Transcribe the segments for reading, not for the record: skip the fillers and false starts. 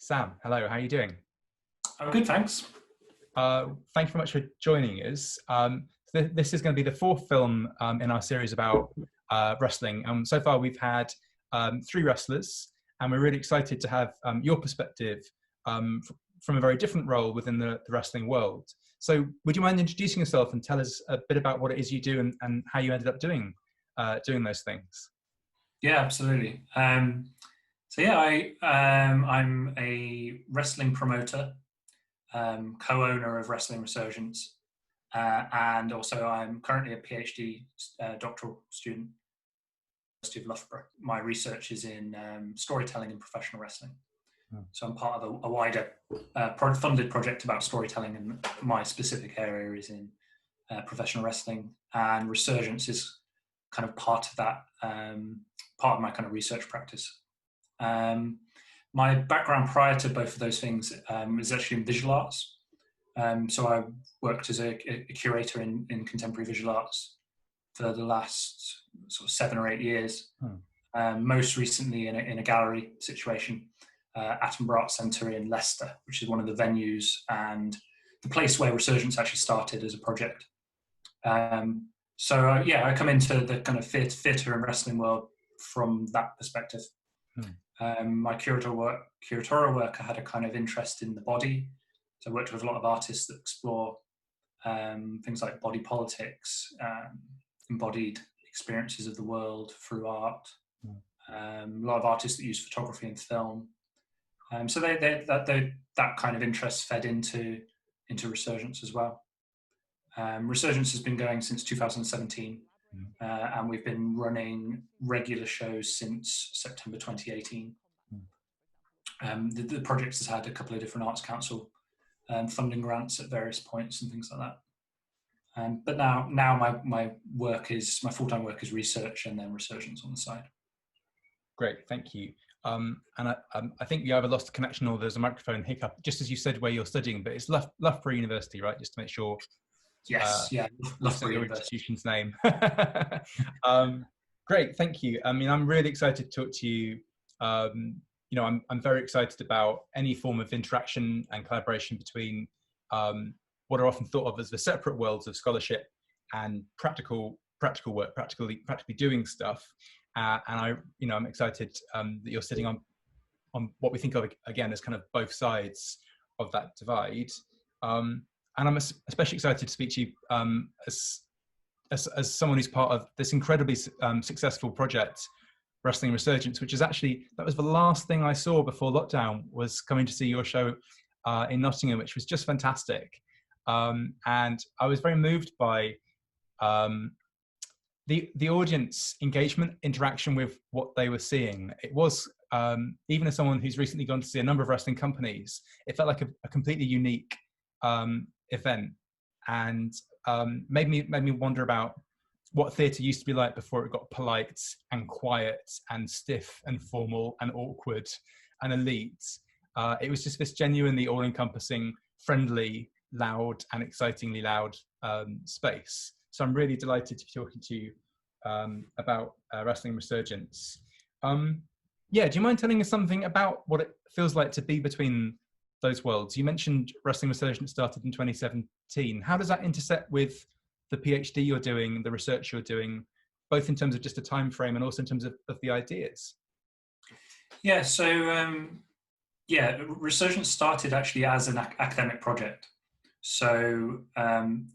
Sam, hello, how are you doing? I'm good, thanks. Thank you very much for joining us. This is going to be the fourth film in our series about wrestling. So far, we've had three wrestlers, and we're really excited to have your perspective from a very different role within the wrestling world. So would you mind introducing yourself and tell us a bit about what it is you do and how you ended up doing those things? Yeah, absolutely. I'm a wrestling promoter, co-owner of Wrestling Resurgence, and also I'm currently a PhD doctoral student at the University of Loughborough. My research is in storytelling in professional wrestling. So I'm part of a wider funded project about storytelling, and my specific area is in professional wrestling, and Resurgence is kind of part of that, part of my kind of research practice. My background prior to both of those things is actually in visual arts. So I worked as a curator in contemporary visual arts for the last sort of 7 or 8 years. Most recently in a gallery situation, Attenborough Arts Centre in Leicester, which is one of the venues and the place where Resurgence actually started as a project. I come into the kind of theatre and wrestling world from that perspective. My curatorial work, I had a kind of interest in the body. So I worked with a lot of artists that explore things like body politics, embodied experiences of the world through art. A lot of artists that use photography and film. So that kind of interest fed into Resurgence as well. Resurgence has been going since 2017, and we've been running regular shows since September 2018. The project has had a couple of different Arts Council funding grants at various points and things like that. But now my full-time work is research and then Resurgence on the side. Great, thank you. And I think you either lost the connection or there's a microphone hiccup, just as you said where you're studying, but it's Loughborough University, right? Just to make sure. Yes, Loughborough your institution's name. Great, thank you. I mean, I'm really excited to talk to you. I'm very excited about any form of interaction and collaboration between what are often thought of as the separate worlds of scholarship and practical work, practically doing stuff. And I'm excited that you're sitting on what we think of again as kind of both sides of that divide. And I'm especially excited to speak to you as someone who's part of this incredibly successful project, Wrestling Resurgence, which is that was the last thing I saw before lockdown, was coming to see your show in Nottingham, which was just fantastic. And I was very moved by the audience engagement, interaction with what they were seeing. It was, even as someone who's recently gone to see a number of wrestling companies, it felt like a completely unique event, and made me wonder about what theatre used to be like before it got polite and quiet and stiff and formal and awkward and elite. It was just this genuinely all-encompassing, friendly, loud and excitingly loud space. So I'm really delighted to be talking to you about Wrestling Resurgence. Do you mind telling us something about what it feels like to be between those worlds? You mentioned Wrestling Resurgence started in 2017. How does that intersect with the PhD you're doing, the research you're doing, both in terms of just a time frame and also in terms of the ideas? Yeah, so Resurgence started actually as an academic project. So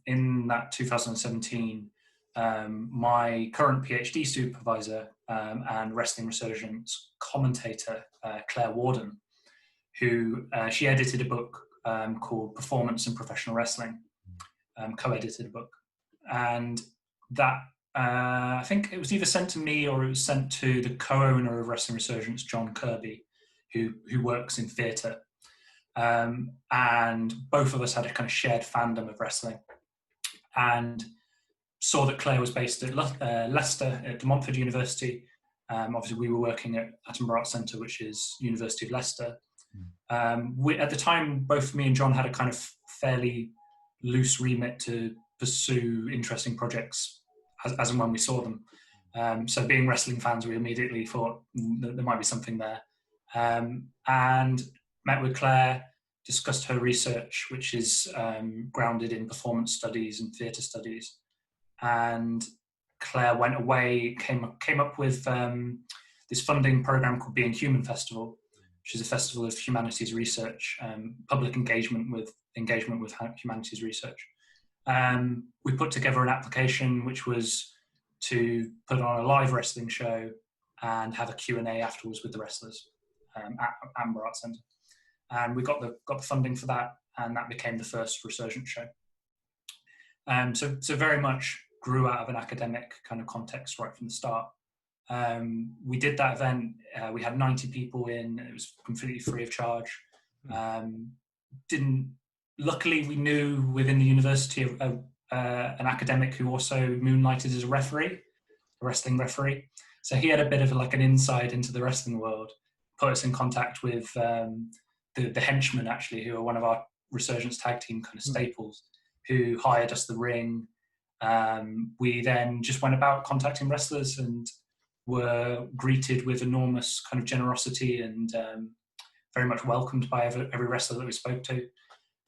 in that 2017, my current PhD supervisor and Wrestling Resurgence commentator, Claire Warden, who she edited a book called Performance in Professional Wrestling, co-edited a book. And that, I think it was either sent to me or it was sent to the co-owner of Wrestling Resurgence, John Kirby, who works in theatre. And both of us had a kind of shared fandom of wrestling, and saw that Claire was based at Leicester at De Montfort University. Obviously, we were working at Attenborough Arts Centre, which is University of Leicester. At the time, both me and John had a kind of fairly loose remit to pursue interesting projects as and when we saw them. So being wrestling fans, we immediately thought that there might be something there. And met with Claire, discussed her research, which is grounded in performance studies and theatre studies. And Claire went away, came up with this funding program called Being Human Festival, which is a festival of humanities research, public engagement with humanities research. We put together an application which was to put on a live wrestling show and have a Q&A afterwards with the wrestlers at Amber Arts Centre. And we got the funding for that, and that became the first Resurgence show. So very much grew out of an academic kind of context right from the start. We did that event. We had 90 people in. It was completely free of charge. Luckily, we knew within the university an academic who also moonlighted as a referee, a wrestling referee. So he had a bit of an insight into the wrestling world. Put us in contact with the henchmen, actually, who are one of our Resurgence tag team kind of staples, who hired us the ring. We then just went about contacting wrestlers and were greeted with enormous kind of generosity and very much welcomed by every wrestler that we spoke to.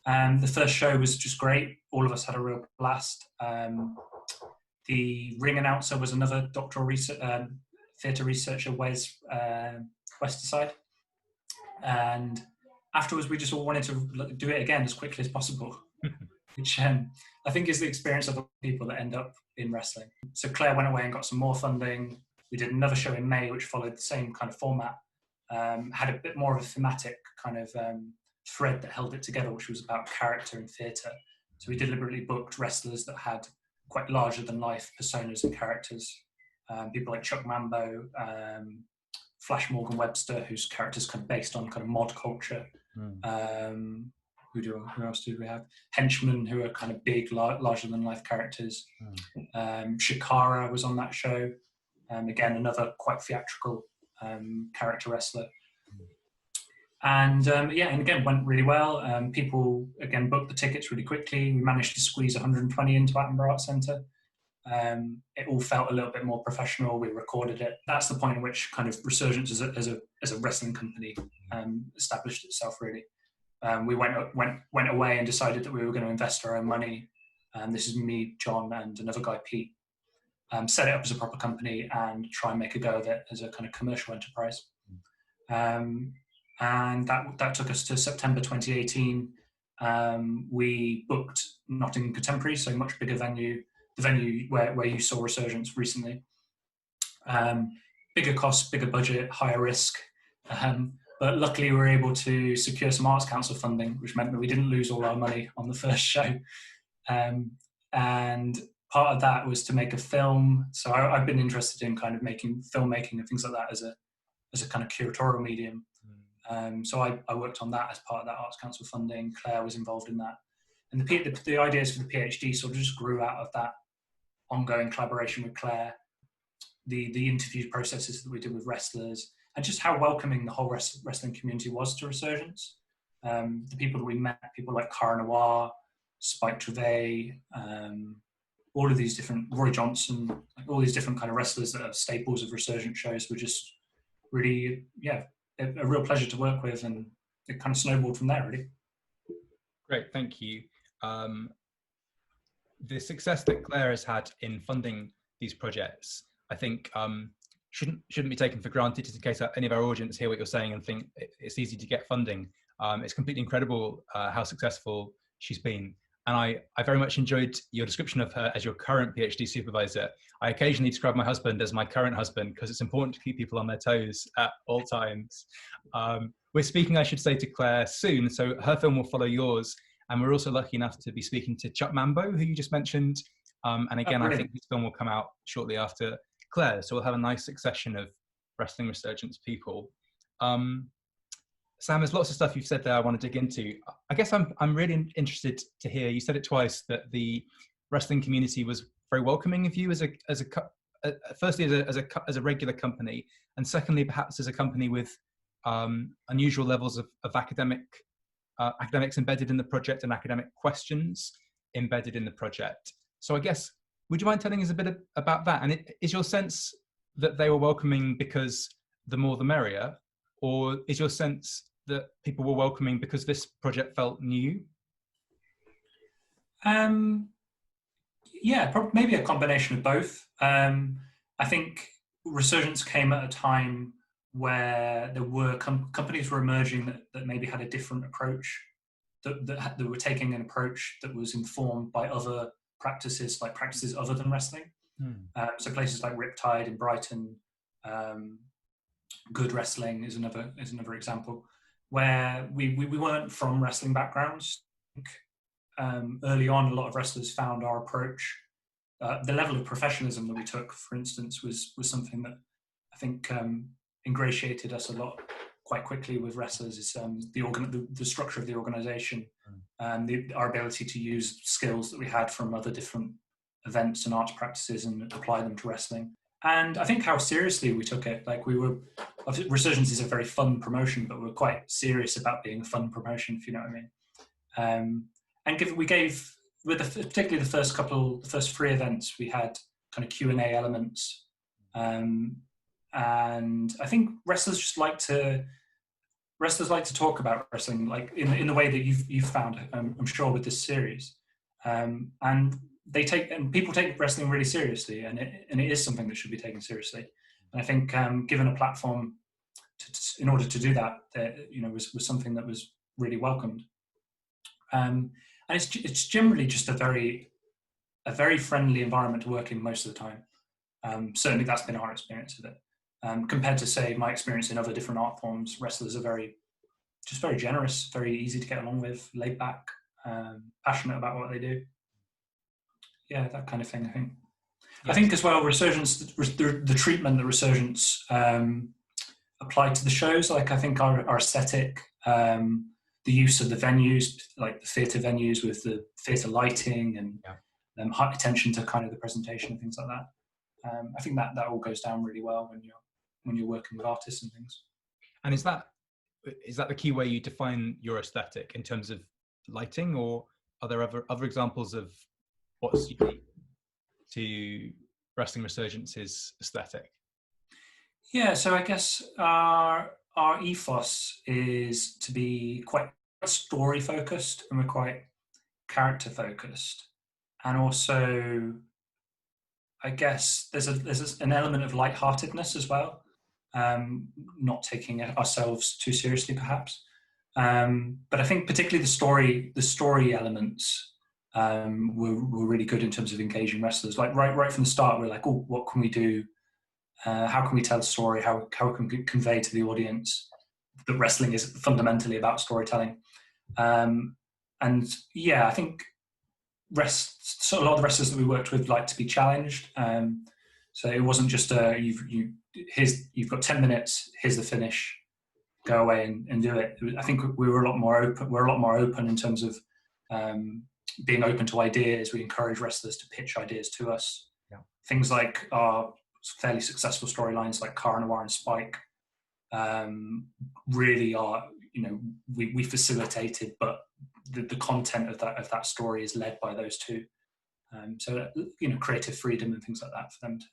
The first show was just great. All of us had a real blast. The ring announcer was another doctoral theatre researcher, Wes Westerside. And afterwards, we just all wanted to do it again as quickly as possible, which I think is the experience of the people that end up in wrestling. So Claire went away and got some more funding. We did another show in May, which followed the same kind of format, had a bit more of a thematic kind of thread that held it together, which was about character and theatre. So we deliberately booked wrestlers that had quite larger than life personas and characters. People like Chuck Mambo, Flash Morgan Webster, whose characters kind of based on kind of mod culture. Who else did we have? Henchmen, who are kind of big, larger than life characters. Shikara was on that show. Again, another quite theatrical character wrestler. And and again, went really well. People, again, booked the tickets really quickly. We managed to squeeze 120 into Amber Arts Centre. It all felt a little bit more professional. We recorded it. That's the point at which kind of Resurgence as a wrestling company established itself, really. We went away and decided that we were going to invest our own money. This is me, John, and another guy, Pete. Set it up as a proper company and try and make a go of it as a kind of commercial enterprise. And that took us to September 2018. We booked Nottingham Contemporary, so much bigger venue, the venue where you saw Resurgence recently. Bigger cost, bigger budget, higher risk. But luckily we were able to secure some Arts Council funding, which meant that we didn't lose all our money on the first show. And part of that was to make a film. So I've been interested in kind of filmmaking and things like that as a kind of curatorial medium. So I worked on that as part of that Arts Council funding. Claire was involved in that. And the ideas for the PhD sort of just grew out of that ongoing collaboration with Claire, the interview processes that we did with wrestlers, and just how welcoming the whole wrestling community was to Resurgence. The people that we met, people like Cara Noir, Spike Trevay, all of these different, Roy Johnson, like all these different kind of wrestlers that are staples of Resurgence shows were just really, a real pleasure to work with, and it kind of snowballed from there, really. Great, thank you. The success that Claire has had in funding these projects, I think, shouldn't be taken for granted, just in case any of our audience hear what you're saying and think it's easy to get funding. It's completely incredible how successful she's been. And I very much enjoyed your description of her as your current PhD supervisor. I occasionally describe my husband as my current husband because it's important to keep people on their toes at all times. We're speaking, I should say, to Claire soon, so her film will follow yours. And we're also lucky enough to be speaking to Chuck Mambo, who you just mentioned. And again, I think this film will come out shortly after Claire. So we'll have a nice succession of Wrestling Resurgence people. Sam, there's lots of stuff you've said there I want to dig into. I guess I'm really interested to hear, you said it twice, that the wrestling community was very welcoming of you firstly as a regular company, and secondly perhaps as a company with unusual levels of academics embedded in the project and academic questions embedded in the project. So I guess, would you mind telling us a bit about that? And is your sense that they were welcoming because the more the merrier, or is your sense that people were welcoming because this project felt new? Yeah, maybe a combination of both. I think Resurgence came at a time where there were companies were emerging that maybe had a different approach, that were taking an approach that was informed by other practices, like practices other than wrestling. So places like Riptide in Brighton, Good Wrestling is another example, where we weren't from wrestling backgrounds. Early on, a lot of wrestlers found our approach, the level of professionalism that we took, for instance, was something that I think ingratiated us a lot quite quickly with wrestlers. Is the structure of the organization, our ability to use skills that we had from other different events and arts practices and apply them to wrestling. And I think how seriously we took it. Like Resurgence is a very fun promotion, but we're quite serious about being a fun promotion, if you know what I mean. And we gave, particularly the first 3 events, we had kind of Q&A elements. And I think wrestlers like to talk about wrestling, like in the way that you've found, I'm sure, with this series. And people take wrestling really seriously, and it is something that should be taken seriously. And I think given a platform in order to do that, was something that was really welcomed. And it's generally just a very friendly environment to work in most of the time. Certainly, that's been our experience of it. Compared to, say, my experience in other different art forms, wrestlers are very generous, very easy to get along with, laid back, passionate about what they do. Yeah, that kind of thing, I think. Yes. I think as well, Resurgence, the treatment that Resurgence applied to the shows, like I think our aesthetic, the use of the venues, like the theatre venues with the theatre lighting and high attention to kind of the presentation and things like that. I think that all goes down really well when you're working with artists and things. And is that the key way you define your aesthetic in terms of lighting, or are there other examples of what's unique to Wrestling Resurgence's aesthetic? Yeah, so I guess our ethos is to be quite story focused, and we're quite character focused, and also I guess there's an element of lightheartedness as well, not taking ourselves too seriously perhaps, but I think particularly the story elements were really good in terms of engaging wrestlers. Like right from the start, we're like, oh, what can we do? How can we tell a story? How can we convey to the audience that wrestling is fundamentally about storytelling? And yeah, I think so a lot of the wrestlers that we worked with like to be challenged. So it wasn't just you've got 10 minutes, here's the finish, go away and do it. I think we were a lot more open. We're a lot more open in terms of being open to ideas. We encourage wrestlers to pitch ideas to us. Yeah. Things like our fairly successful storylines like Cara Noir and Spike really are, we facilitated, but the content of that story is led by those two. So creative freedom and things like that for them to.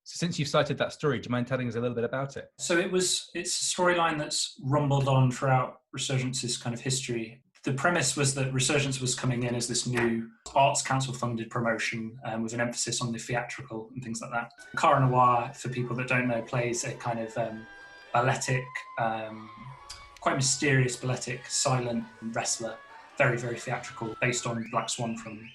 So since you've cited that story, do you mind telling us a little bit about it? So it's a storyline that's rumbled on throughout Resurgence's kind of history. The premise was that Resurgence was coming in as this new Arts Council funded promotion with an emphasis on the theatrical and things like that. Cara Noir, for people that don't know, plays a kind of balletic, quite mysterious balletic, silent wrestler, very, very theatrical, based on Black Swan from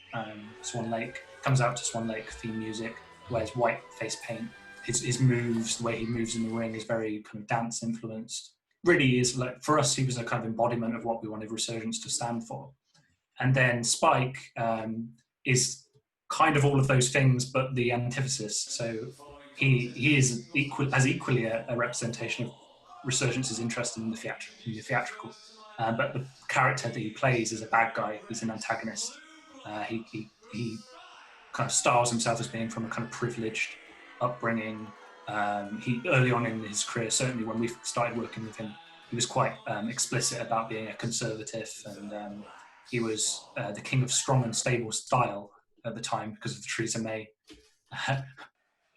Swan Lake. Comes out to Swan Lake theme music, wears white face paint. His moves, the way he moves in the ring is very kind of dance influenced. Really is, like, for us, he was a kind of embodiment of what we wanted Resurgence to stand for. And then Spike is kind of all of those things, but the antithesis. So he is equally a representation of Resurgence's interest in the theatrical. But the character that he plays is a bad guy. He's an antagonist. He kind of styles himself as being from a kind of privileged upbringing. He early on in his career, certainly when we started working with him, he was quite explicit about being a conservative, and he was the king of strong and stable style at the time because of the Theresa May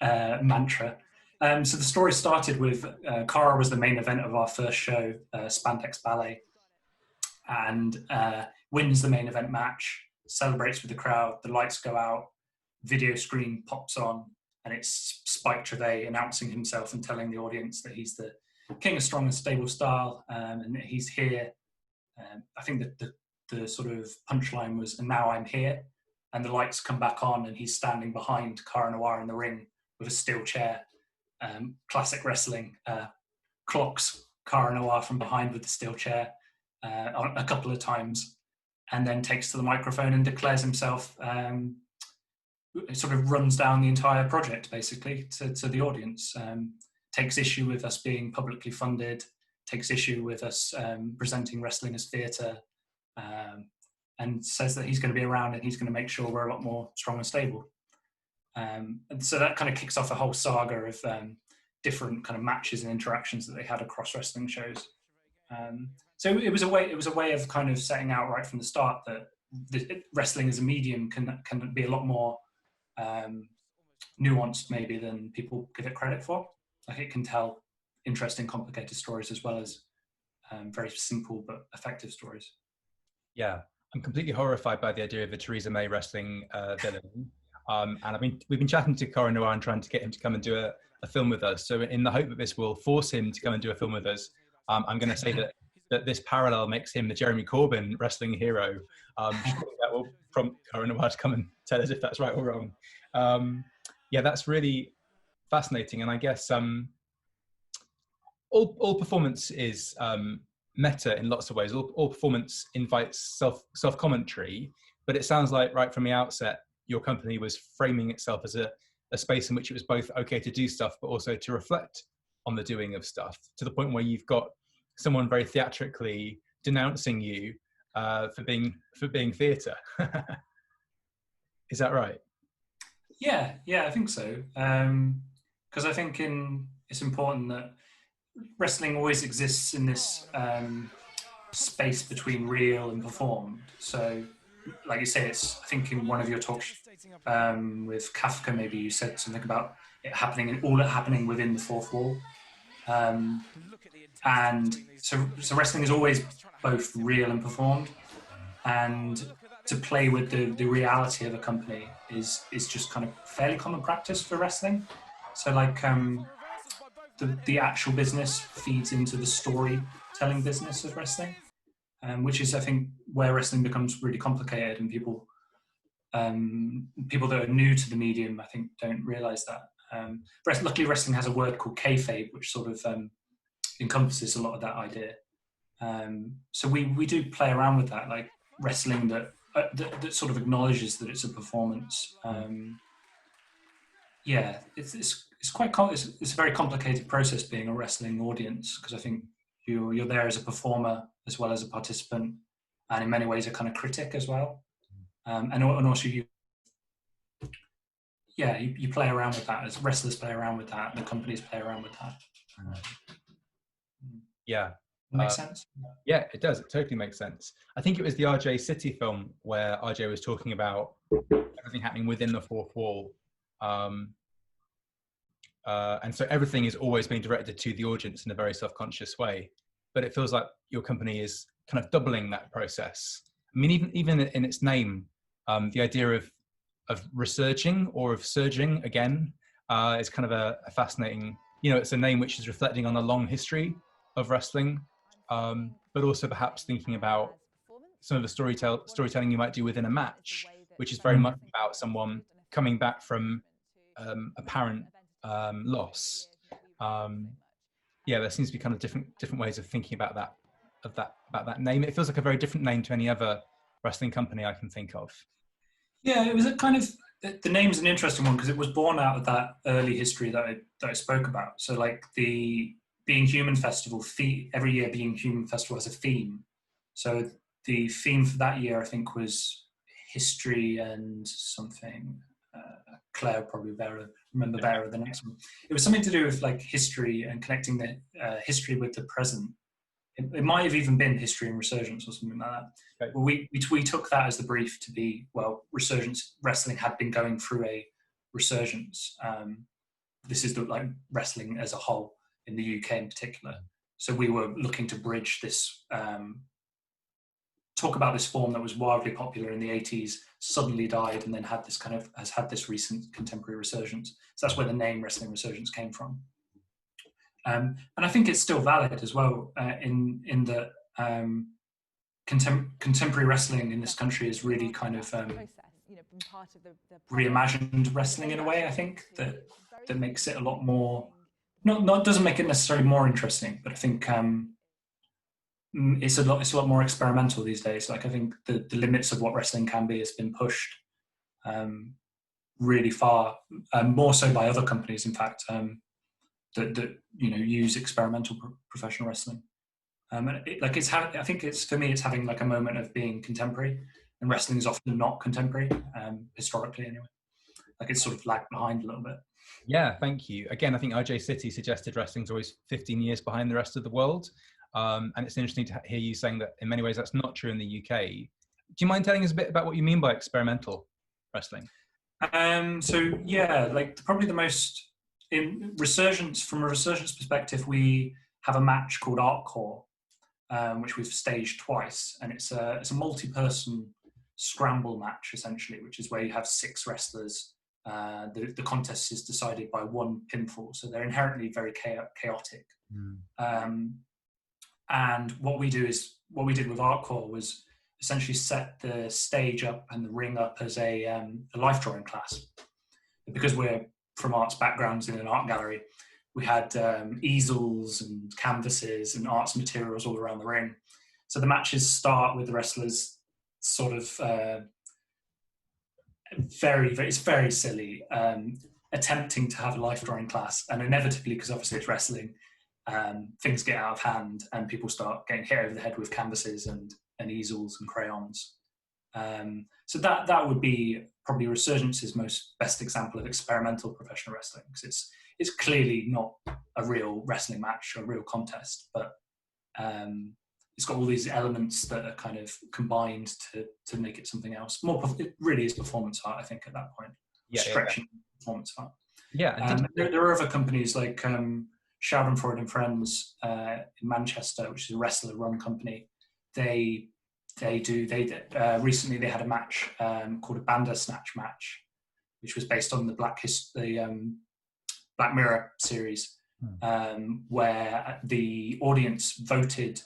mantra. So the story started with Cara was the main event of our first show, Spandex Ballet, and wins the main event match, celebrates with the crowd, the lights go out, video screen pops on, and it's Spike Trevay announcing himself and telling the audience that he's the king of strong and stable style, and that he's here. I think that the sort of punchline was, and now I'm here, and the lights come back on and he's standing behind Cara Noir in the ring with a steel chair. Classic wrestling, clocks Cara Noir from behind with the steel chair a couple of times, and then takes to the microphone and declares himself. It sort of runs down the entire project basically to the audience. Takes issue with us being publicly funded, takes issue with us presenting wrestling as theatre, and says that he's going to be around and he's going to make sure we're a lot more strong and stable. And so that kind of kicks off a whole saga of different kind of matches and interactions that they had across wrestling shows. So it was a way of kind of setting out right from the start that wrestling as a medium can be a lot more nuanced maybe than people give it credit for. Like it can tell interesting, complicated stories as well as very simple but effective stories. Yeah, I'm completely horrified by the idea of a Theresa May wrestling villain. And we've been chatting to Cara Noir and trying to get him to come and do a film with us. So in the hope that this will force him to come and do a film with us, I'm going to say that this parallel makes him the Jeremy Corbyn wrestling hero. That will prompt Cara Noir to come and tell us if that's right or wrong. Yeah, that's really fascinating. And I guess all performance is meta in lots of ways. All performance invites self-commentary, but it sounds like right from the outset, your company was framing itself as a space in which it was both okay to do stuff, but also to reflect on the doing of stuff, to the point where you've got someone very theatrically denouncing you for being theatre. Is that right? Yeah, I think so. Because I think it's important that wrestling always exists in this space between real and performed. So, like you say, I think in one of your talks with Kafka, maybe you said something about it happening within the fourth wall. And so wrestling is always both real and performed. And to play with the reality of a company is just kind of fairly common practice for wrestling. So like the actual business feeds into the storytelling business of wrestling, which is, I think, where wrestling becomes really complicated, and people that are new to the medium, I think, don't realize that. Luckily, wrestling has a word called kayfabe, which sort of encompasses a lot of that idea. So we do play around with that, like wrestling that sort of acknowledges that it's a performance. Yeah, it's a very complicated process being a wrestling audience, because I think you're there as a performer as well as a participant, and in many ways a kind of critic as well. And also you play around with that, as wrestlers play around with that, and the companies play around with that. Yeah. Makes sense? Yeah, it does. It totally makes sense. I think it was the RJ City film where RJ was talking about everything happening within the fourth wall. And so everything is always being directed to the audience in a very self-conscious way. But it feels like your company is kind of doubling that process. I mean, even in its name, the idea of resurging or of surging again is kind of a fascinating, it's a name which is reflecting on a long history of wrestling, but also perhaps thinking about some of the storytelling you might do within a match, which is very much about someone coming back from apparent loss. There seems to be kind of different ways of thinking about that name. It feels like a very different name to any other wrestling company I can think of. Yeah, it was a kind of, the name's an interesting one because it was born out of that early history that I spoke about. So like the Being Human Festival, every year Being Human Festival has a theme. So the theme for that year, I think, was history and something. Claire will probably remember better the next one. It was something to do with like history and connecting the history with the present. It might have even been history and resurgence or something like that. Okay. But we took that as the brief to be, well, resurgence wrestling had been going through a resurgence this is the like wrestling as a whole in the UK in particular. So we were looking to bridge this, talk about this form that was wildly popular in the 80s, suddenly died, and then has had this recent contemporary resurgence. So that's where the name Wrestling Resurgence came from. And I think it's still valid as well, in that contemporary wrestling in this country is really kind of reimagined wrestling in a way, I think, that makes it a lot more, not doesn't make it necessarily more interesting, but I think it's a lot more experimental these days. Like, I think the limits of what wrestling can be has been pushed really far, more so by other companies, in fact, that use experimental professional wrestling. I think it's, for me, it's having like a moment of being contemporary, and wrestling is often not contemporary, historically anyway. Like, it's sort of lagged behind a little bit. Yeah, thank you. Again, I think RJ City suggested wrestling's always 15 years behind the rest of the world. And it's interesting to hear you saying that in many ways that's not true in the UK. Do you mind telling us a bit about what you mean by experimental wrestling? So yeah, like probably the most, from a resurgence perspective, we have a match called Artcore, which we've staged twice, and it's a multi-person scramble match essentially, which is where you have 6 wrestlers. The contest is decided by one pinfall, so they're inherently very chaotic. And what we did with Artcore was essentially set the stage up and the ring up as a life drawing class. Because we're from arts backgrounds in an art gallery, we had easels and canvases and arts materials all around the ring. So the matches start with the wrestlers sort of it's very silly, attempting to have a life drawing class, and inevitably, because obviously it's wrestling, things get out of hand and people start getting hit over the head with canvases and easels and crayons. So that would be probably Resurgence's best example of experimental professional wrestling, because it's clearly not a real wrestling match or a real contest, but it's got all these elements that are kind of combined to make it something else. It really is performance art, I think, at that point. Stretching performance art. Yeah. There are other companies like Schadenfreude and Friends in Manchester, which is a wrestler-run company. Recently they had a match called a Bandersnatch match, which was based on the Black Mirror series, where the audience voted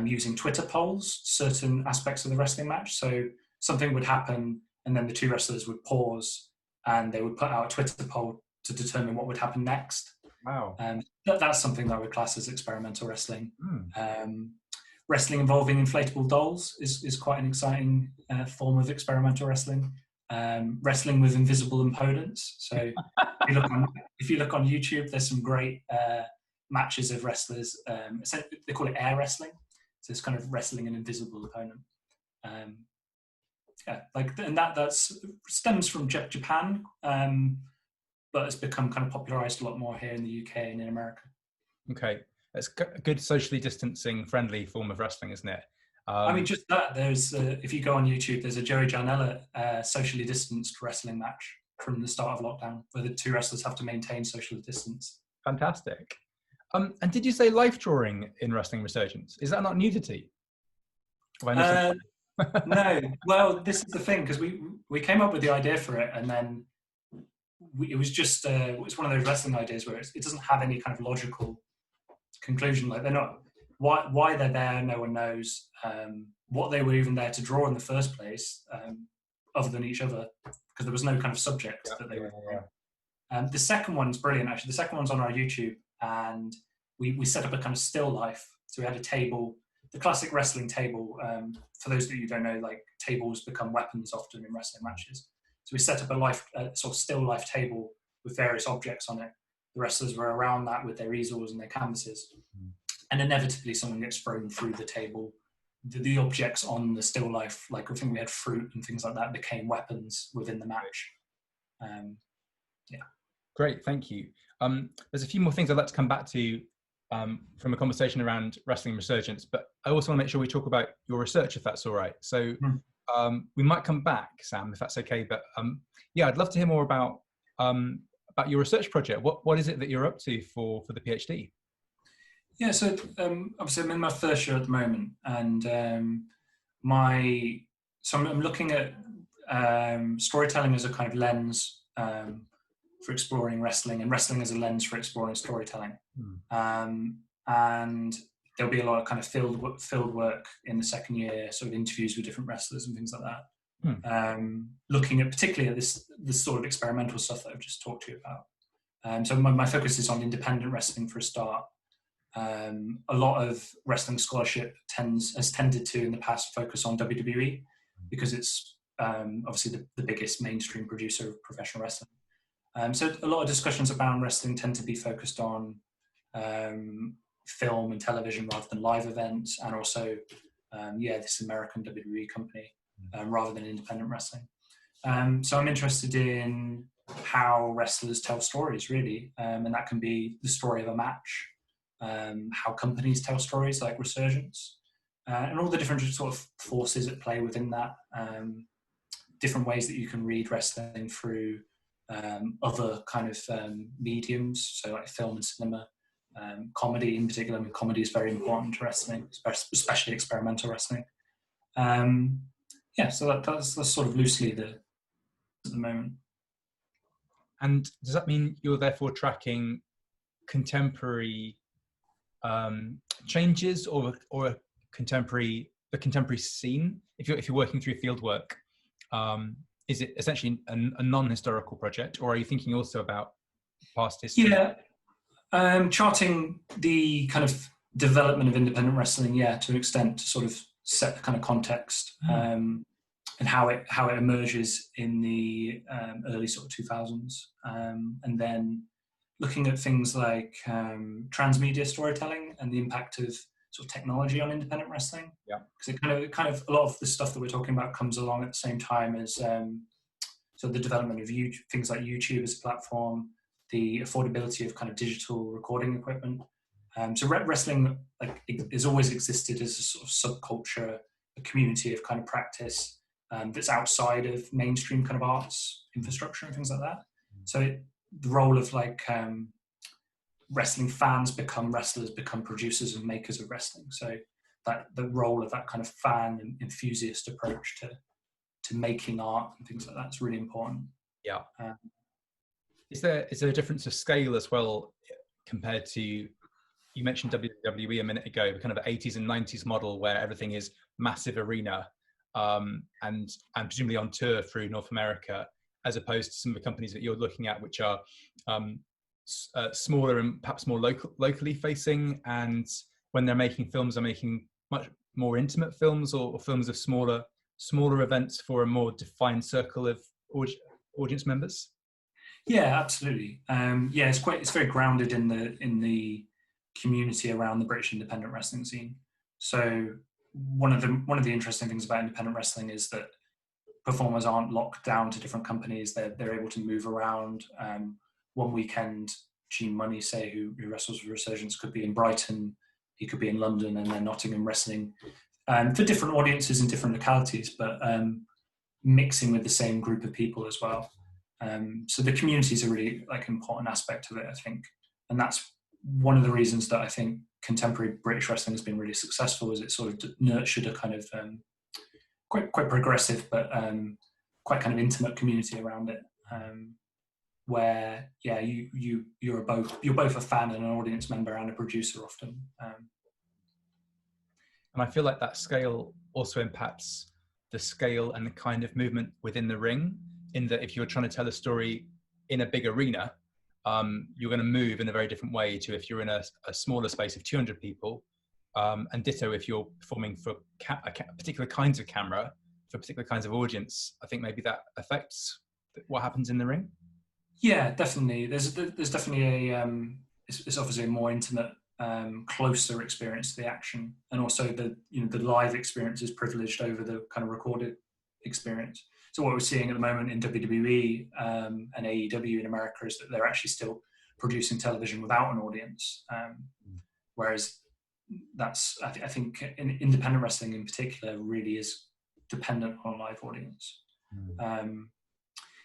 using Twitter polls certain aspects of the wrestling match. So something would happen, and then the 2 wrestlers would pause, and they would put out a Twitter poll to determine what would happen next. Wow. That's something that I would class as experimental wrestling. Wrestling involving inflatable dolls is quite an exciting form of experimental wrestling. Wrestling with invisible opponents. So if you look on YouTube, there's some great matches of wrestlers. They call it air wrestling. So it's kind of wrestling an invisible opponent. That stems from Japan, but it's become kind of popularized a lot more here in the UK and in America. Okay. It's a good socially distancing friendly form of wrestling, isn't it? I mean, just that. There's if you go on YouTube, there's a Joey Janela socially distanced wrestling match from the start of lockdown, where the 2 wrestlers have to maintain social distance. Fantastic. And did you say life drawing in Wrestling Resurgence? Is that not nudity? No. Well, this is the thing, because we came up with the idea for it, and then it was just it's one of those wrestling ideas where it doesn't have any kind of logical conclusion. Like, they're not why they're there, no one knows. What they were even there to draw in the first place, other than each other, because there was no kind of subject that they were drawing. The second one's brilliant, actually. The second one's on our YouTube, and we set up a kind of still life. So we had a table, the classic wrestling table. For those that you don't know, like, tables become weapons often in wrestling matches. So we set up a sort of still life table with various objects on it. The wrestlers were around that with their easels and their canvases. And inevitably someone gets thrown through the table. The objects on the still life, like I think we had fruit and things like that, became weapons within the match. Great, thank you. There's a few more things I'd like to come back to from a conversation around Wrestling Resurgence, but I also want to make sure we talk about your research, if that's all right. So we might come back, Sam, if that's okay. But I'd love to hear more about about your research project. What is it that you're up to for the PhD? Yeah, so obviously I'm in my first year at the moment, and I'm looking at storytelling as a kind of lens for exploring wrestling, and wrestling as a lens for exploring storytelling. And there'll be a lot of kind of field work in the second year, sort of interviews with different wrestlers and things like that. Looking at particularly at this sort of experimental stuff that I've just talked to you about. So my focus is on independent wrestling for a start. A lot of wrestling scholarship has tended to in the past focus on WWE because it's obviously the biggest mainstream producer of professional wrestling. So a lot of discussions about wrestling tend to be focused on film and television rather than live events, and also this American WWE company rather than independent wrestling. So I'm interested in how wrestlers tell stories, really, and that can be the story of a match, how companies tell stories like Resurgence, and all the different sort of forces at play within that, different ways that you can read wrestling through other kind of mediums, so like film and cinema, comedy in particular. I mean, comedy is very important to wrestling, especially experimental wrestling. So that's sort of loosely at the moment. And does that mean you're therefore tracking contemporary changes or the contemporary scene? If you're working through field work, is it essentially a non-historical project, or are you thinking also about past history? Yeah, charting the kind of development of independent wrestling, to an extent, to sort of set the kind of context and how it emerges in the early sort of 2000s, and then looking at things like transmedia storytelling and the impact of sort of technology on independent wrestling. Yeah, because it kind of a lot of the stuff that we're talking about comes along at the same time as so the development of things like YouTube as a platform, the affordability of kind of digital recording equipment. So wrestling has always existed as a sort of subculture, a community of kind of practice that's outside of mainstream kind of arts infrastructure and things like that. So the role of wrestling fans become wrestlers, become producers and makers of wrestling. So that the role of that kind of fan and enthusiast approach to making art and things like that is really important. Yeah. Is there a difference of scale as well compared to, you mentioned WWE a minute ago, the kind of 80s and 90s model where everything is massive arena and presumably on tour through North America, as opposed to some of the companies that you're looking at, which are smaller and perhaps more locally facing, and when they're making films, are making much more intimate films or films of smaller events for a more defined circle of audience members? Yeah, absolutely. It's very grounded in the community around the British independent wrestling scene. So one of the interesting things about independent wrestling is that performers aren't locked down to different companies. They're able to move around. One weekend, Gene Money, say, who wrestles with Resurgence, could be in Brighton, he could be in London, and then Nottingham wrestling for different audiences in different localities, but mixing with the same group of people as well. So the community is a really important aspect of it, I think, and that's one of the reasons that I think contemporary British wrestling has been really successful. Is it sort of nurtured a kind of quite progressive but quite kind of intimate community around it, where you're both a fan and an audience member and a producer often. And I feel like that scale also impacts the scale and the kind of movement within the ring, in that if you're trying to tell a story in a big arena, you're going to move in a very different way to if you're in a smaller space of 200 people, and ditto if you're performing for particular kinds of camera, for particular kinds of audience. I think maybe that affects what happens in the ring. Yeah, definitely. There's definitely it's obviously a more intimate, closer experience to the action, and also the live experience is privileged over the kind of recorded experience. So what we're seeing at the moment in WWE and AEW in America is that they're actually still producing television without an audience, whereas I think in independent wrestling in particular really is dependent on a live audience.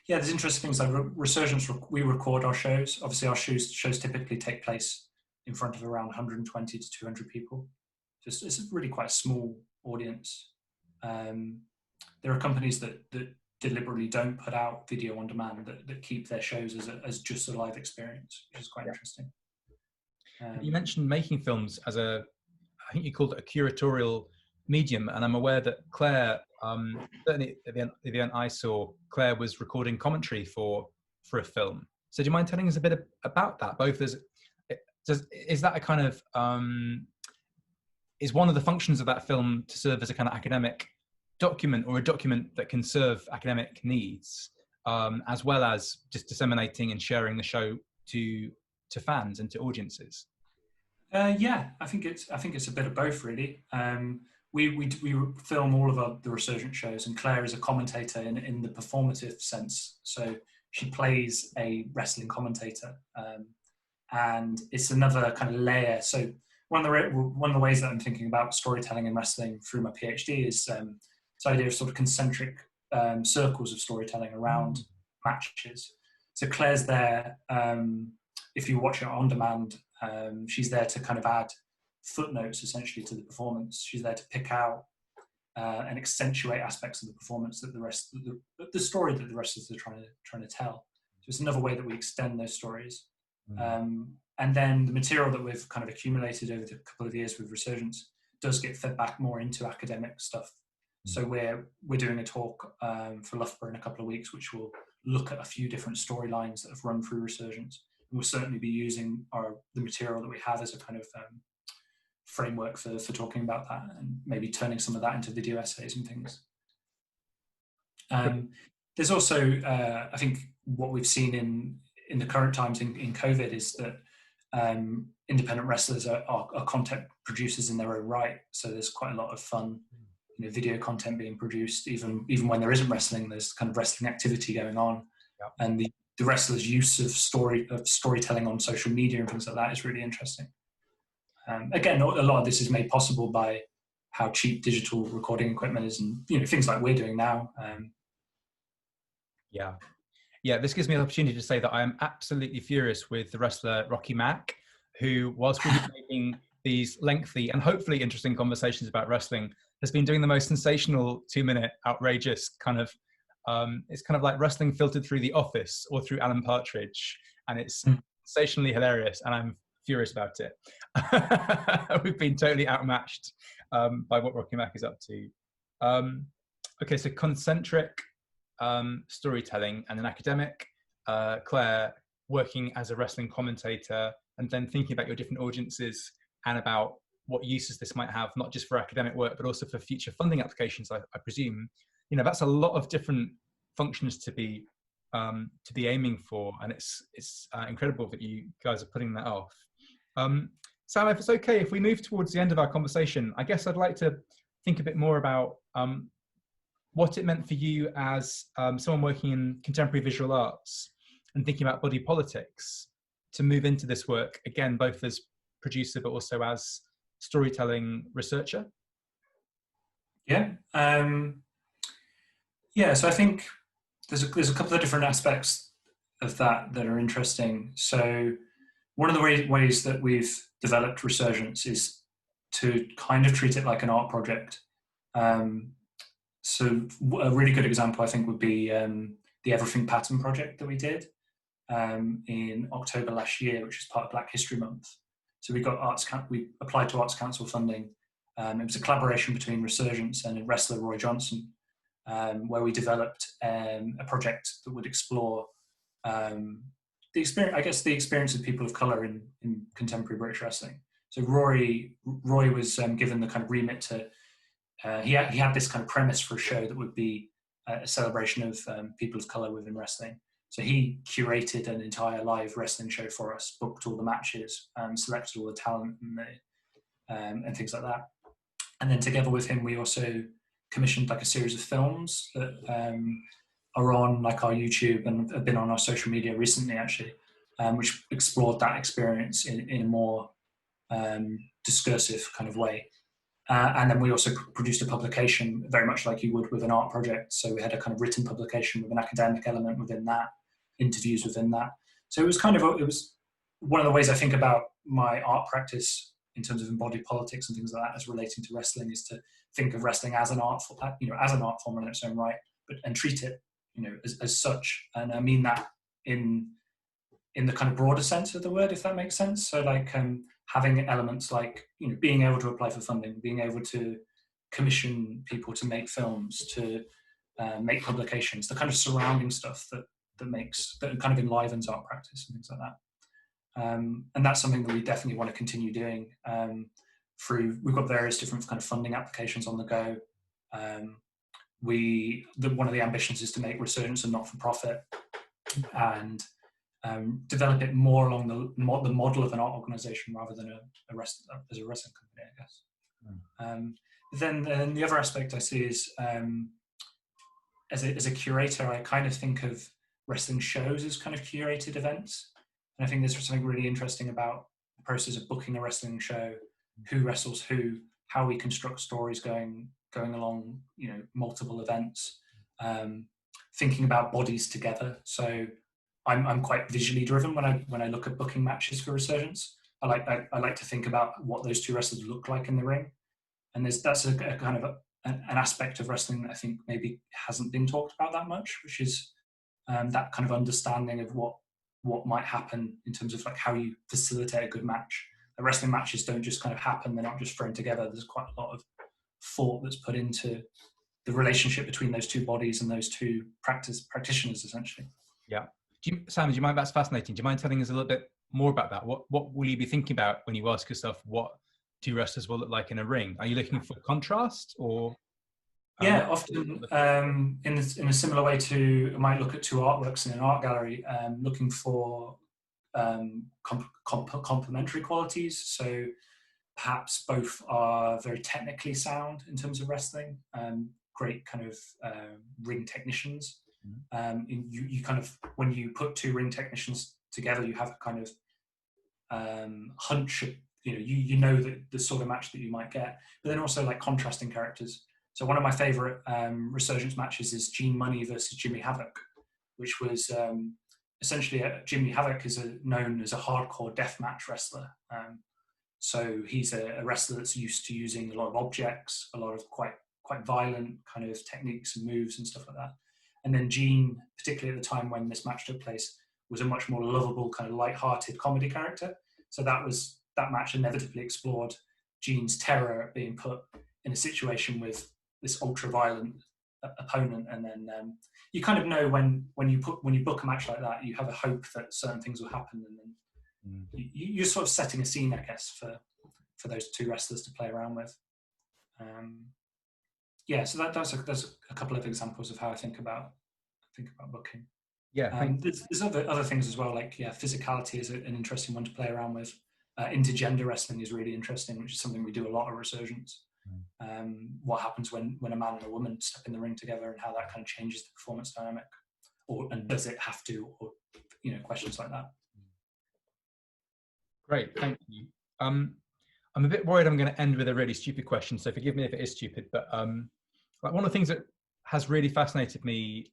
Yeah, there's interesting things like Resurgence. We record our shows. Obviously, our shows typically take place in front of around 120 to 200 people. Just it's really quite a small audience. There are companies that deliberately don't put out video on demand that keep their shows as just a live experience, which is quite interesting. You mentioned making films as I think you called it a curatorial medium, and I'm aware that Claire, certainly at the event I saw, Claire was recording commentary for a film. So do you mind telling us a bit about that? Both as is that a kind of is one of the functions of that film to serve as a kind of academic document, or a document that can serve academic needs, as well as just disseminating and sharing the show to fans and to audiences? Yeah, I think it's a bit of both, really. We film all of the Resurgent shows, and Claire is a commentator in the performative sense. So she plays a wrestling commentator, and it's another kind of layer. So one of the ways that I'm thinking about storytelling in wrestling through my PhD is this idea of sort of concentric circles of storytelling around matches. So Claire's there. If you watch it on demand, she's there to kind of add footnotes essentially to the performance. She's there to pick out and accentuate aspects of the performance that the story that the wrestlers are trying to tell. So it's another way that we extend those stories. And then the material that we've kind of accumulated over the couple of years with Resurgence does get fed back more into academic stuff. So we're doing a talk for Loughborough in a couple of weeks, which will look at a few different storylines that have run through Resurgence. And we'll certainly be using the material that we have as a kind of framework for talking about that, and maybe turning some of that into video essays and things. There's also, I think, what we've seen in the current times in COVID is that independent wrestlers are content producers in their own right. So there's quite a lot of fun, video content being produced, even when there isn't wrestling. There's kind of wrestling activity going on, and the wrestlers' use of storytelling on social media and things like that is really interesting. Again, a lot of this is made possible by how cheap digital recording equipment is, and things like we're doing now. Yeah, this gives me an opportunity to say that I am absolutely furious with the wrestler Rocky Mack, who, whilst we've been making these lengthy and hopefully interesting conversations about wrestling, has been doing the most sensational 2-minute outrageous kind of, it's kind of like wrestling filtered through The Office or through Alan Partridge, and it's sensationally hilarious, and I'm furious about it. We've been totally outmatched by what Rocky Mack is up to. Okay, so concentric storytelling, and an academic, Claire, working as a wrestling commentator, and then thinking about your different audiences and about what uses this might have, not just for academic work, but also for future funding applications, I presume. That's a lot of different functions to be aiming for, and it's incredible that you guys are putting that off. Sam, if it's okay, if we move towards the end of our conversation, I guess I'd like to think a bit more about what it meant for you as someone working in contemporary visual arts and thinking about body politics to move into this work, again, both as producer but also as storytelling researcher. So I think there's a couple of different aspects of that are interesting. So one of the ways that we've developed Resurgence is to kind of treat it like an art project. So a really good example, I think, would be the Everything Pattern project that we did in October last year, which is part of Black History Month. So we applied to Arts Council funding. It was a collaboration between Resurgence and wrestler Roy Johnson, where we developed a project that would explore the experience of people of colour in contemporary British wrestling. So Roy was given the kind of remit to. He had this kind of premise for a show that would be a celebration of people of colour within wrestling. So he curated an entire live wrestling show for us, booked all the matches, selected all the talent and things like that. And then together with him, we also commissioned like a series of films that are on like our YouTube and have been on our social media recently, actually, which explored that experience in a more discursive kind of way. And then we also produced a publication very much like you would with an art project. So we had a kind of written publication with an academic element within that, interviews within that. So it was one of the ways I think about my art practice in terms of embodied politics and things like that as relating to wrestling, is to think of wrestling as an art, as an art form in its own right, and treat it, as such. And I mean that in the kind of broader sense of the word, if that makes sense. So like having elements like, being able to apply for funding, being able to commission people to make films, to make publications, the kind of surrounding stuff that kind of enlivens art practice and things like that. And that's something that we definitely want to continue doing. We've got various different kind of funding applications on the go. One of the ambitions is to make Resurgence a not-for-profit, and develop it more along the model of an art organization rather than as a wrestling company, I guess. Then the other aspect I see is, as a curator, I kind of think of wrestling shows as kind of curated events. And I think there's something really interesting about the process of booking a wrestling show, who wrestles who, how we construct stories going along, multiple events, thinking about bodies together. So I'm quite visually driven when I look at booking matches for Resurgence. I like to think about what those two wrestlers look like in the ring, and that's a kind of an aspect of wrestling that I think maybe hasn't been talked about that much, which is that kind of understanding of what might happen in terms of like how you facilitate a good match. The wrestling matches don't just kind of happen; they're not just thrown together. There's quite a lot of thought that's put into the relationship between those two bodies and those two practitioners, essentially. Yeah. Sam, do you mind? That's fascinating. Do you mind telling us a little bit more about that? What will you be thinking about when you ask yourself what two wrestlers will look like in a ring? Are you looking for contrast, or? Yeah, often in a similar way to, I might look at two artworks in an art gallery, looking for complementary qualities. So perhaps both are very technically sound in terms of wrestling, great kind of ring technicians. You kind of, when you put two ring technicians together, you have a kind of hunch of, you know the sort of match that you might get, but then also like contrasting characters. So one of my favorite Resurgence matches is Gene Money versus Jimmy Havoc, which was essentially Jimmy Havoc is known as a hardcore deathmatch wrestler. So he's a wrestler that's used to using a lot of objects, a lot of quite violent kind of techniques and moves and stuff like that. And then Gene, particularly at the time when this match took place, was a much more lovable, kind of light-hearted comedy character. So that match inevitably explored Gene's terror at being put in a situation with this ultra-violent opponent. And then you kind of know when you book a match like that, you have a hope that certain things will happen, and then you're sort of setting a scene, I guess, for those two wrestlers to play around with. So that's a couple of examples of how I think about booking. Yeah, there's other things as well, like physicality is an interesting one to play around with. Intergender wrestling is really interesting, which is something we do a lot of Resurgence. What happens when a man and a woman step in the ring together, and how that kind of changes the performance dynamic, and does it have to, or questions like that. Great, thank you. I'm a bit worried I'm going to end with a really stupid question, so forgive me if it is stupid, but like one of the things that has really fascinated me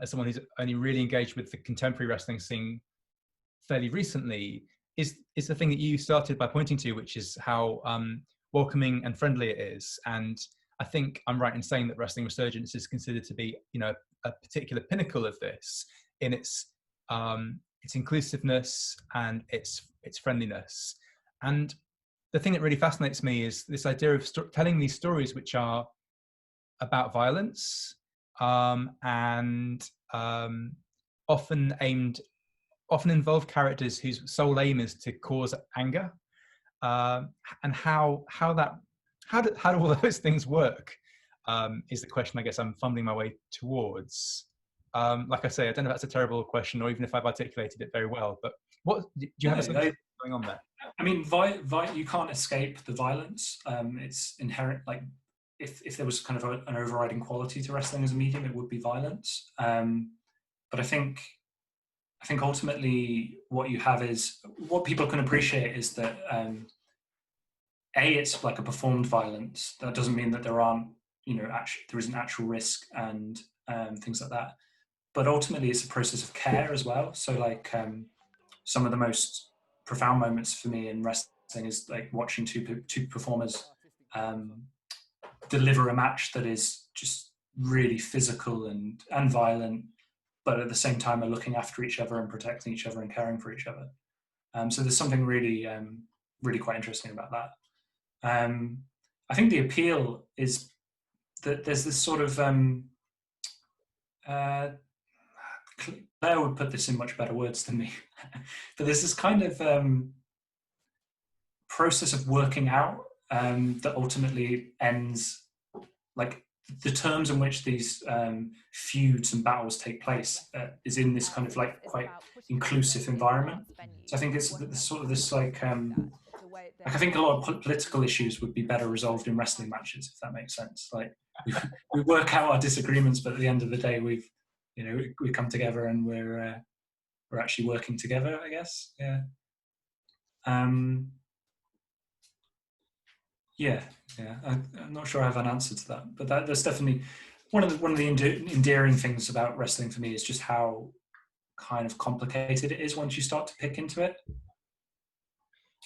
as someone who's only really engaged with the contemporary wrestling scene fairly recently is the thing that you started by pointing to, which is how welcoming and friendly it is. And I think I'm right in saying that Wrestling Resurgence is considered to be, a particular pinnacle of this in its inclusiveness and its friendliness. And the thing that really fascinates me is this idea of telling these stories which are about violence and often involve characters whose sole aim is to cause anger, and how do all those things work is the question I guess I'm fumbling my way towards. Like I say, I don't know if that's a terrible question or even if I've articulated it very well, but what do you have something going on there? I mean, you can't escape the violence. It's inherent. Like if there was kind of an overriding quality to wrestling as a medium, it would be violence. But I think ultimately what you have is, what people can appreciate is that it's like a performed violence. That doesn't mean that there aren't, there isn't actual risk and things like that. But ultimately, it's a process of care as well. So like some of the most profound moments for me in wrestling is like watching two performers deliver a match that is just really physical and violent, but at the same time are looking after each other and protecting each other and caring for each other. So there's something really, really quite interesting about that. I think the appeal is that there's this sort of Claire would put this in much better words than me, but there's this kind of process of working out that ultimately ends, like the terms in which these feuds and battles take place is in this kind of like quite inclusive environment. So I think it's sort of this like I think a lot of political issues would be better resolved in wrestling matches, if that makes sense. Like we work out our disagreements, but at the end of the day, we come together and we're actually working together, I guess. Yeah. Yeah. I'm not sure I have an answer to that, but that's definitely one of the endearing things about wrestling for me is just how kind of complicated it is once you start to pick into it.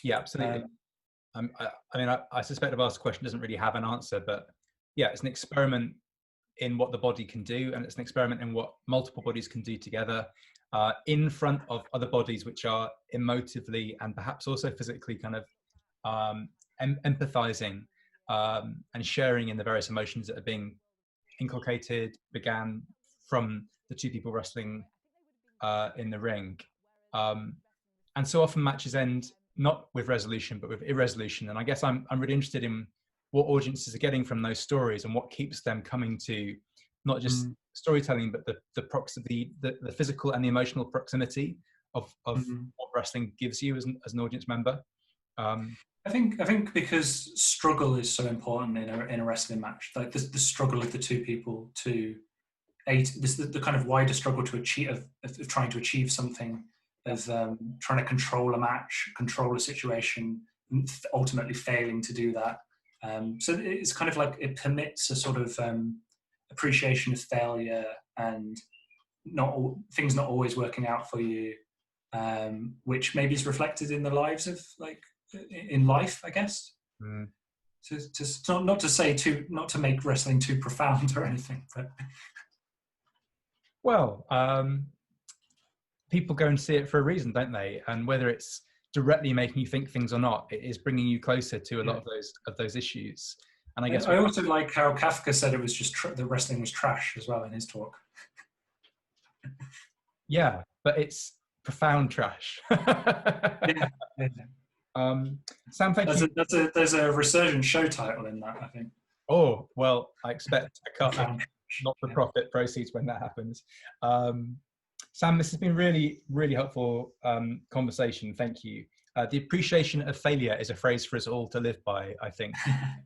Yeah, absolutely. I suspect I've asked the question doesn't really have an answer, but yeah, it's an experiment in what the body can do, and it's an experiment in what multiple bodies can do together in front of other bodies which are emotively and perhaps also physically kind of empathizing and sharing in the various emotions that are being began from the two people wrestling in the ring. And so often matches end not with resolution, but with irresolution. And I guess I'm really interested in what audiences are getting from those stories and what keeps them coming to not just storytelling, but the physical and the emotional proximity of what wrestling gives you as an audience member. I think because struggle is so important in a wrestling match, like the struggle of the two people to the kind of wider struggle to achieve of trying to achieve something, of trying to control a match, control a situation, and ultimately failing to do that. So it's kind of like it permits a sort of appreciation of failure and things not always working out for you, which maybe is reflected in the lives of in life, I guess. So not to make wrestling too profound or anything, but well, people go and see it for a reason, don't they? And whether it's directly making you think things or not, it is bringing you closer to a lot of those issues. And I guess I also like how Kafka said it was just the wrestling was trash as well in his talk. Yeah, but it's profound trash. Yeah. Sam, thank you. There's a Resurgence show title in that, I think. Oh, well, I expect a cut of not-for-profit proceeds when that happens. Sam, this has been really, really helpful conversation. Thank you. The appreciation of failure is a phrase for us all to live by, I think,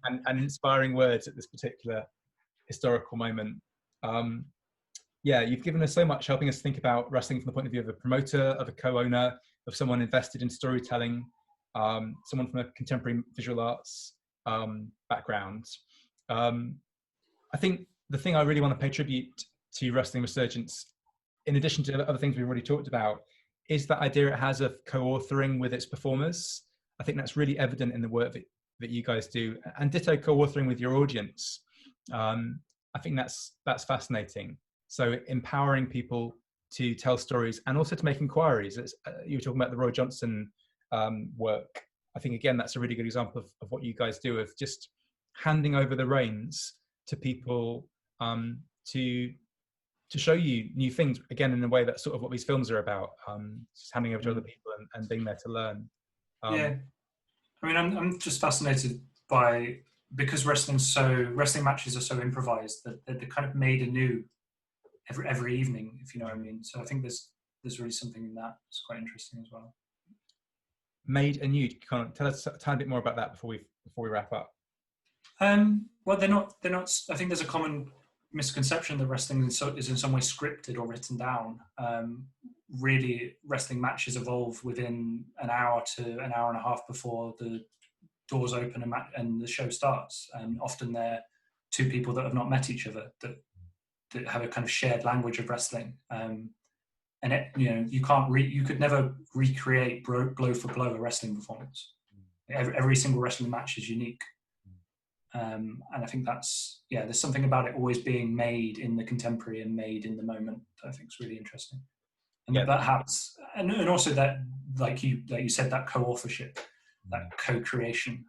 and inspiring words at this particular historical moment. Yeah, you've given us so much, helping us think about wrestling from the point of view of a promoter, of a co-owner, of someone invested in storytelling, someone from a contemporary visual arts background. I think the thing I really want to pay tribute to Wrestling Resurgence, in addition to other things we've already talked about, is that idea it has of co-authoring with its performers. I think that's really evident in the work that you guys do, and ditto co-authoring with your audience. I think that's fascinating. So empowering people to tell stories and also to make inquiries. You were talking about the Roy Johnson work. I think, again, that's a really good example of what you guys do, of just handing over the reins to people to show you new things, again, in a way that's sort of what these films are about, just handing over to other people and being there to learn. Yeah, I mean, I'm just fascinated by, because wrestling matches are so improvised that they're kind of made anew every evening, if you know what I mean. So I think there's really something in that that's quite interesting as well. Made anew. Can you tell us a tiny bit more about that before we wrap up? Well, they're not. I think there's a common misconception that wrestling is in some way scripted or written down. Really, wrestling matches evolve within an hour to an hour and a half before the doors open and the show starts. And often they're two people that have not met each other that have a kind of shared language of wrestling. And it, you could never recreate blow for blow a wrestling performance. Every single wrestling match is unique. And I think there's something about it always being made in the contemporary and made in the moment that I think is really interesting. And that has, and also that, like you said, that co-authorship, that co-creation.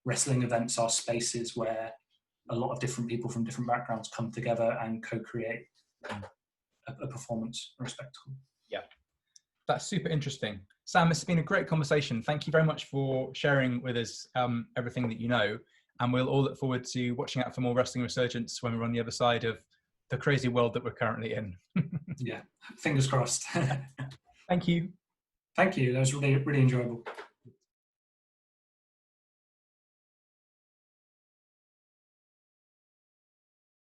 Wrestling events are spaces where a lot of different people from different backgrounds come together and co-create a performance or a spectacle. Yeah, that's super interesting. Sam, it's been a great conversation. Thank you very much for sharing with us everything that you know. And we'll all look forward to watching out for more Wrestling Resurgence when we're on the other side of the crazy world that we're currently in. Yeah, fingers crossed. Thank you. Thank you. That was really, really enjoyable.